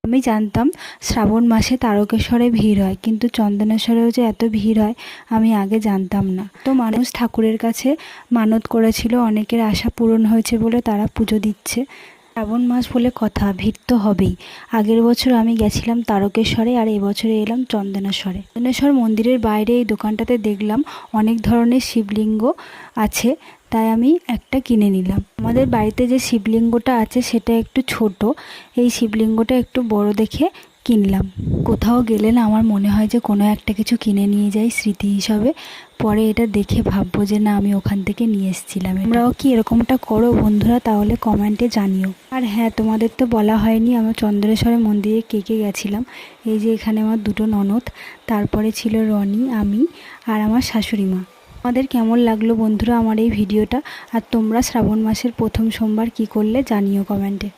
আমি জানতাম শ্রাবণ মাসে তারকেশ্বরে ভিড় হয়, কিন্তু চন্দনেশ্বরেও যে এত ভিড় হয় আমি আগে জানতাম না। তো মানুষ ঠাকুরের কাছে মানত করেছিল, অনেকের আশা পূরণ হয়েছে বলে তারা পুজো দিচ্ছে। শ্রাবণ মাস বলে কথা, ভিড় তো হবেই। আগের বছর আমি গেছিলাম তারকেশ্বরে, আর এবছরে এলাম চন্দনেশ্বরে। চন্দনেশ্বর মন্দিরের বাইরে এই দোকানটাতে দেখলাম অনেক ধরনের শিবলিঙ্গ আছে, তাই আমি একটা কিনে নিলাম। আমাদের বাড়িতে যে শিবলিঙ্গটা আছে সেটা একটু ছোট, এই শিবলিঙ্গটা একটু বড় দেখে কিনলাম। কোথাও গেলে না আমার মনে হয় যে কোনো একটা কিছু কিনে নিয়ে যাই স্মৃতি হিসাবে, পরে এটা দেখে ভাববো যে না আমি ওখান থেকে নিয়ে এসেছিলাম। তোমরাও কি এরকমটা করো বন্ধুরা? তাহলে কমেন্টে জানিও। আর হ্যাঁ, তোমাদের তো বলা হয়নি আমার চন্দনেশ্বরের মন্দিরে কে কে গেছিলাম। এই যে এখানে আমার দুটো ননদ, তারপরে ছিল রনি, আমি আর আমার শাশুড়ি মা। তোমাদের কেমন লাগলো বন্ধুরা আমার এই ভিডিওটা? আর তোমরা শ্রাবণ মাসের প্রথম সোমবার কি করলে জানিও কমেন্টে।